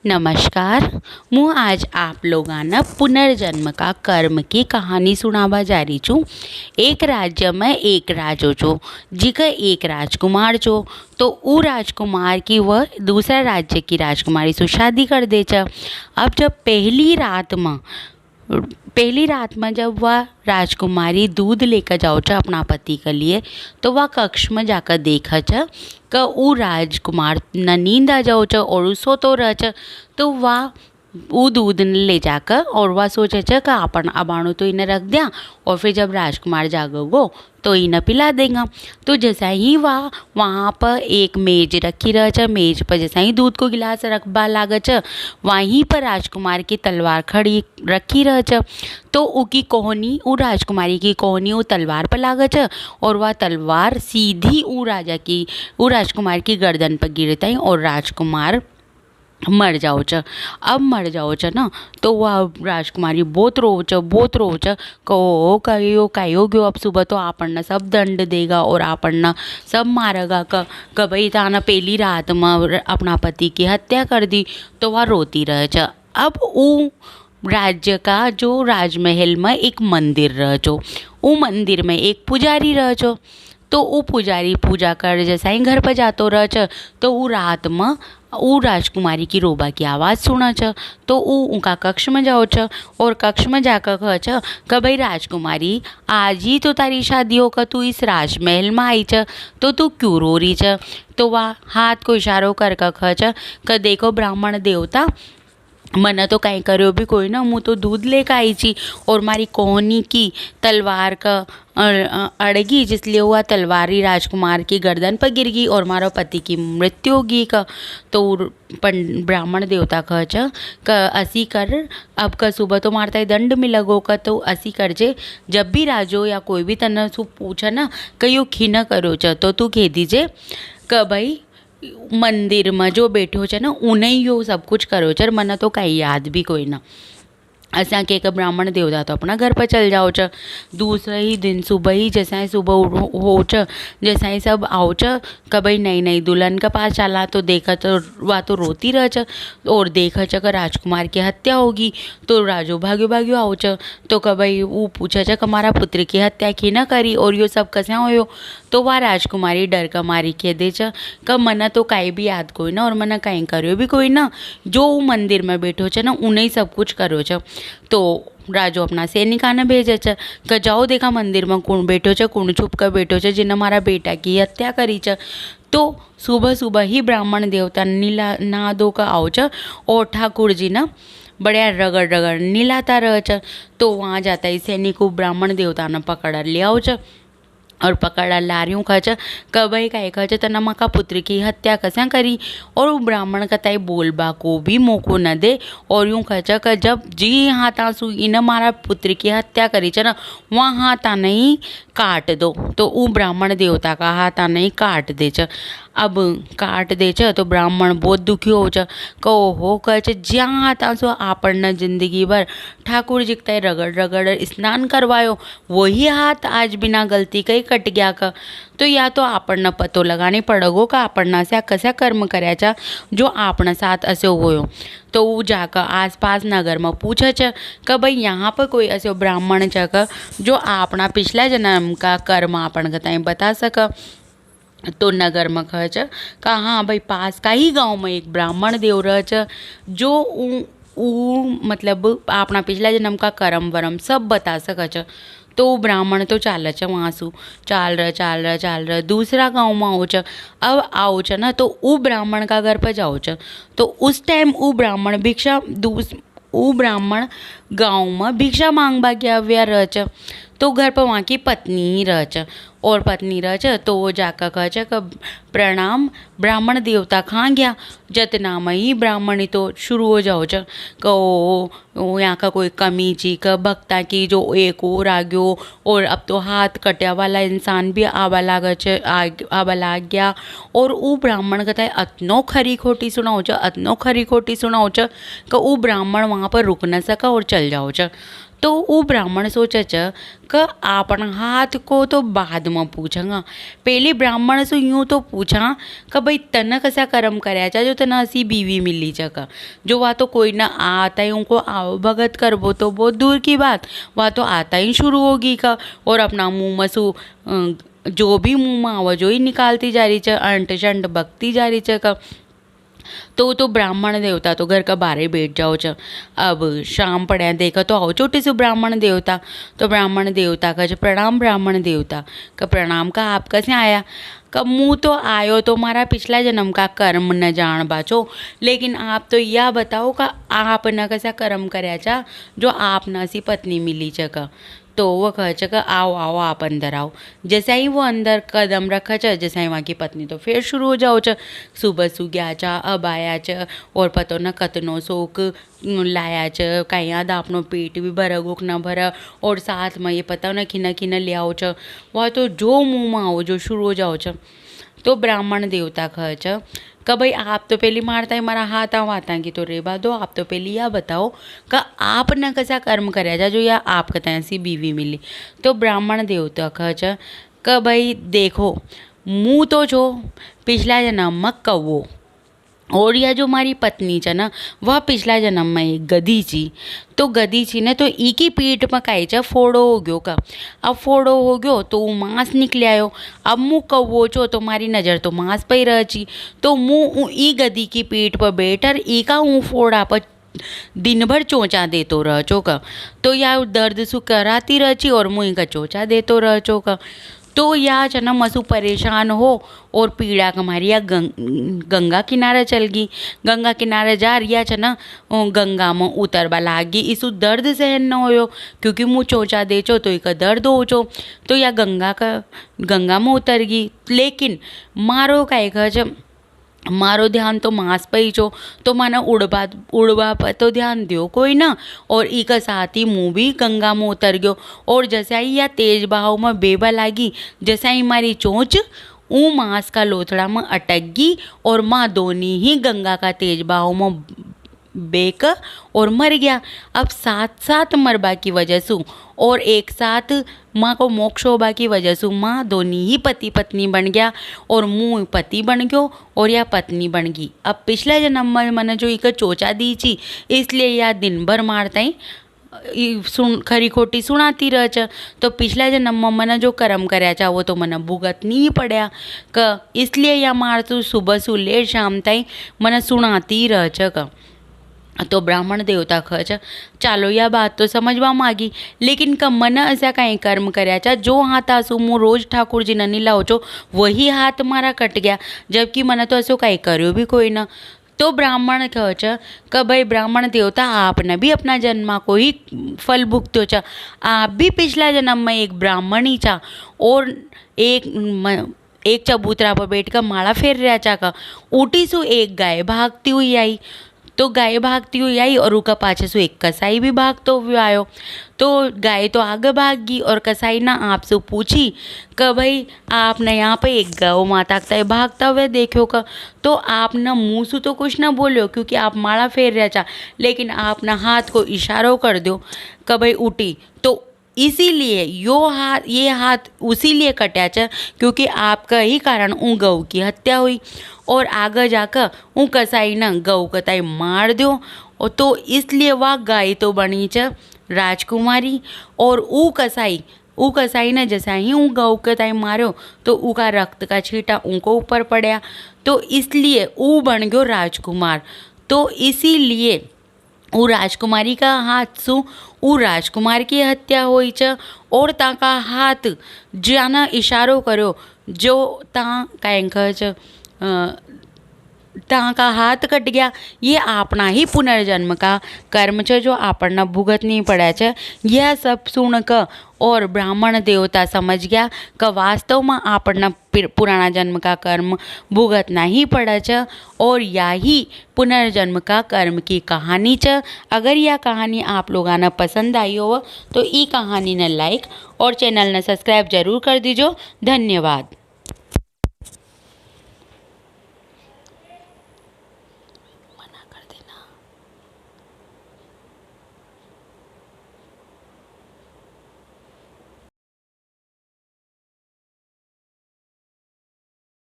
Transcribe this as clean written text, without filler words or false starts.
नमस्कार। હું આજ આપ લોકોના પુનર્જન્મ का कर्म की कहानी सुनावा जा रही छूँ। एक राज्य में एक राजो छो, जिका एक राजकुमार छो। तो वो राजकुमार की वह दूसरा राज्य की राजकुमारी से शादी कर दे छ। अब जब पहली रात में जब वह राजकुमारी दूध लेकर जाओ छ अपना पति के लिए, तो वह कक्ष में जाकर देखा छ कि वो राजकुमार न नींद आ जाओ छ और वो सोतो रह छ। तो वह वो दूध ले जाकर और वह सोचे छ कि अपन अबाणु तो इन्हें रख दिया और फिर जब राजकुमार जागोगो तो इन्हें पिला देगा। तो जैसा ही वह वहाँ पर एक मेज रखी रह छ, मेज पर जैसा ही दूध को गिलास रखबा लागे छ, वहीं पर राजकुमार की तलवार खड़ी रखी रह छ। तो उसकी कोहनी वो राजकुमारी की कोहनी वो तलवार पर लागे छ और वह तलवार सीधी वो राजकुमार की गर्दन पर गिरता और राजकुमार मर जाओ छ। अब मर जाओ छ ना, तो वह राजकुमारी बहुत रो छ कहो कहो कहो गयो, अब सुबह तो आपन सब दंड देगा और आपन सब मारेगा क भाई ताना पहली रात में अपना पति की हत्या कर दी। तो वह रोती रह छ। अब वो राज्य का जो राजमहल में एक मंदिर रह छो, वो मंदिर में एक पुजारी रह छो। तो वो पुजारी पूजा कर जैसा ही घर पर जातो रह छ, तो वो रात में वो राजकुमारी की रोबा की आवाज़ सुना छ। तो वो उनका कक्ष में जाओ छ और कक्ष में जाकर कह छ कि भाई राजकुमारी, आज ही तो तारी शादी हो कर तू इस राजमहल में आई छ, तो तू क्यों रो रही छ। तो वह हाथ को इशारो कर कह छ कि देखो ब्राह्मण देवता, मैंने तो कहीं करो भी कोई ना, मुँह तो दूध लेकर आई थी और मारी कोहनी की तलवार का अड़गी, जिसलिए हुआ तलवारी राजकुमार की गर्दन पर गिर गई और मारो पति की मृत्यु होगी का। तो ब्राह्मण देवता कह छ क असी कर, अब का सुबह तो मारता ही दंड मिलगो का, तो असी कर जे जब भी राजो या कोई भी तने सु पूछा ना कयो खी न करो छ, तो तू कह दीजे क भाई मंदिर में जो बैठो छ ना उन्हें यो सब कुछ करो छ, मना तो कहीं याद भी कोई ना। असा के ब्राह्मण देवता तो अपना घर पर चल जाओ छ। दूसरे ही दिन सुबह ही जैसा ही सुबह हो छ, जैसा ही सब आओ छ कि भाई नई नई दुल्हन के पास चला, तो देखा तो वह तो रोती रह छ और देखा छ कि राजकुमार की हत्या होगी। तो राजो भाग्यो भाग्यो आओ छ, तो कि भाई वो पूछा छ कि हमारा पुत्र की हत्या की न करी और यो सब कैसे होयो। तो वह राजकुमारी डर का मारी कह दे छ कि मना तो काई भी याद कोई ना और मना कहीं करो भी कोई ना, जो मंदिर में बैठो छ ना उन्हें सब कुछ करो छ। तो राजो अपना सैनिका ने भेजे छ कि जाओ देखा मंदिर में कौन बैठो छ, कौन छुप कर बैठो छ जिन्हें हमारा बेटा की हत्या करी छ। तो सुबह सुबह ही ब्राह्मण देवता नीला नहा धो कर आओ छ और ठाकुर जी ना बढ़िया रगड़ रगड़ नीलाता रह छ। तो वहाँ जाता ही सैनिक ब्राह्मण देवता ने पकड़ ले आओ छ और पकड़ा लारियों खच कबई का खच तना मका पुत्र की हत्या कसा करी। और वो ब्राह्मण कताई बोलबा को भी मौको न दे और यूँ खच का जब जी हाथ आंसू इन मारा पुत्र की हत्या करी च ना, वहाँ हाथ नहीं काट दो। तो वो ब्राह्मण देवता का हाथ नहीं काट दे छ। अब काट दे छ तो ब्राह्मण बहुत दुखी हो छ, कहो हो कह ज्या हाथ आंसू आपन जिंदगी भर ठाकुर जी तय रगड़ रगड़ स्नान करवायो, वही हाथ आज बिना गलती कहीं कट गया का। तो या तो आपन पतो लगाने पड़ेगो का आपन से कसा कर्म करया चा जो आपने साथ असो होयो। तो वो जाकर आस पास नगर में पूछे छ कि भाई यहाँ पर कोई असो ब्राह्मण छ जो अपना पिछला जन्म का कर्म आपन कताई बता सका। तो नगर में कह छ कि हाँ भाई पास का ही गांव में एक ब्राह्मण देव रह छ जो मतलब अपना पिछला जन्म का कर्म वरम सब बता सक छ। तो वो ब्राह्मण तो चाल छ वहाँ सु चाल रहा दूसरा गांव में आओ छ। अब आओ छ ना तो वो ब्राह्मण का घर पर जाओ छ। तो उस टाइम वो ब्राह्मण गांव में भिक्षा मांगबा गया व्या रह छ। तो घर पर वहाँ की पत्नी ही रह छ और पत्नी रह छ। तो वो जाकर कह छ कि प्रणाम ब्राह्मण देवता कहाँ गया, जतना में ही ब्राह्मणी तो शुरू हो जाओ छ कहो यहाँ का कोई कमी जी का भक्ता की जो एक और आ गयो और अब तो हाथ कटिया वाला इंसान भी आवा लाग गया। और वो ब्राह्मण कहता है अतनो खरी खोटी सुनाओ छ कि वो ब्राह्मण वहाँ पर रुक न सका और चल जाओ छ। तो वो ब्राह्मण सोचे कि आपण हाथ को तो बाद में पूछांगा, पहले ब्राह्मण से यूँ तो पूछा कि भाई तने कसा कर्म करया जो तना असी बीवी मिली का, जो वह तो कोई ना आता ही उनको आओ भगत करबो तो बहुत दूर की बात, वह तो आता ही शुरू होगी का, और अपना मुँह में सु जो भी मुँह में आवा जो ही निकालती जा रही अंट शंट बकती जा रही का। तो ब्राह्मण देवता तो घर का बाहर बैठ जाओ अब शाम पड़े देखा तो आओ छोटे से ब्राह्मण देवता, तो ब्राह्मण देवता का प्रणाम ब्राह्मण देवता का प्रणाम का आप कैसे आया, कब मुँह तो आयो तो मारा पिछला जन्म का कर्म न जान बाचो, लेकिन आप तो यह बताओ का आप न कैसा कर्म करया जो आप न सी पत्नी मिली का। तो वो कह आओ आओ आप अंदर आओ। जैसा ही वो अंदर कदम रखा जैसा ही वहाँ की पत्नी तो फिर शुरू हो जाओ सुबह सुग्या अब आया और पतो न कतनो शोक लाया कहीं याद आपनो पेट भी भरा गोक न भरा, और साथ में ये पता न खिना खिना ले आओ वह तो जो मुँह में आओ जो शुरू हो जाओ तो ब्राह्मण देवता कह कि भाई आप तो पहली मारता है मारा हाथ वाता की तो रेबा दो, आप तो पहली यह बताओ कि आप न कैसा कर्म करया जो या आप कहते ऐसी बीवी मिली। तो ब्राह्मण देवता कह कि भाई देखो मुँह तो जो पिछला जन्म में कौवो, और यह जो हमारी पत्नी च ना वह पिछला जन्म में एक गधी छी, तो गधी छी ने तो ई की पीठ में काई फोड़ो हो गयो का, अब फोड़ो हो गयो तो मांस निकले आयो, अब मुँह कौवो चो तो मारी नज़र तो मांस पे रह छी, तो मुँह ई गधी की पीठ पर बैठर ई का ऊँ फोड़ा पर दिन भर चोंचा देतो रह चो का, तो या दर्द सु कराती रह छी और मुँह का चोंचा देतो रह चो का। तो या जना मसू परेशान हो और पीड़ा कमारी या गंगा किनारे चल गई, गंगा किनारे जा रिया छना गंगा में उतरवा लागी, इसु दर्द सहन न होयो क्योंकि मुँह चोंचा देचो तो एक दर्द हो चो, तो या गंगा में उतर गई। लेकिन मारो काई कह मारो ध्यान तो मांस पे ही चो, तो माना उड़वा पर तो ध्यान दियो कोई ना, और इका साथ ही मुँह भी गंगा में उतर गयो, और जैसा ही या तेज बहाव में बेबा लागी जैसा ही मारी चोंच ऊ मांस का लोथड़ा में अटक गई, और माँ दोनी ही गंगा का तेज बहाव में बेक और मर गया। अब साथ साथ मरबा की वजह से और एक साथ माँ को मोक्ष होबा की वजह से माँ दोनी ही पति पत्नी बन गया, और मुँह पति बन गयो और या पत्नी बन गई। अब पिछला जन्म में मैंने जो एक चोचा दी छी इसलिए या दिन भर मारता ही खरी खोटी सुनाती रह तो पिछला जन्म में मैंने जो कर्म करया वो तो मैंने भुगतनी ही पड़ा क, इसलिए या मार तू सुबह सु लेट शाम ताई मैंने सुनाती रह क। तो ब्राह्मण देवता कह चालो यह बात तो समझवा मागी, लेकिन क मन ऐसा कहीं कर्म करया जो हाथ आसू मु रोज ठाकुर जी ने लाओ छो वही हाथ मारा कट गया, जबकि मैंने तो ऐसो कहीं कर्यो भी कोई ना। तो ब्राह्मण कह कि भाई ब्राह्मण देवता आपने भी अपना जन्मा को ही फल भुगत्यो छ, आप भी पिछला जन्म में एक ब्राह्मणी छा और एक चबूतरा पर बैठ कर माला फेर रहा चा का, ऊटी सु एक गाय भागती हुई आई, तो गाय भागती हुई आई और उसका पाछे से एक कसाई भी भागते हुए आयो। तो गाय तो आगे भाग गई और कसाई ना आपसे पूछी कि भाई आपने यहाँ पे एक गौ माता का भागता हुए देखो का, तो आप ना मुँह से तो कुछ ना बोलो क्योंकि आप माला फेर रहा था, लेकिन आप ना हाथ को इशारो कर दो कि भाई उठी, तो इसीलिए ये हाथ उसी लिए कटा क्योंकि आपका ही कारण ऊ गऊ की हत्या हुई, और आगे जाकर ऊ कसाई ना गऊ कताई मार दो, और तो इसलिए वह गाय तो बनी राजकुमारी, और ऊ कसाई ने जैसा ही ऊ गऊ कताई मारो तो ऊ का रक्त का छींटा उनको ऊपर पड़ा, तो इसलिए ऊ बन गयो राजकुमार। तो इसीलिए ऊ राजकुमारी का हाथ सु ऊ राजकुमार की हत्या हुई छ, और ताका हाथ जाना इशारो करो जो ता कहीं कह ता का हाथ कट गया, ये अपना ही पुनर्जन्म का कर्म छ जो आपने भुगतनी पड़ा छ। यह सब सुन कर और ब्राह्मण देवता समझ गया कि वास्तव में आपना पुराना जन्म का कर्म भुगतना ही पड़ा छ, और यही पुनर्जन्म का कर्म की कहानी छ। अगर यह कहानी आप लोगों ने पसंद आई हो तो ई कहानी ने लाइक और चैनल ने सब्सक्राइब जरूर कर दीजिए। धन्यवाद।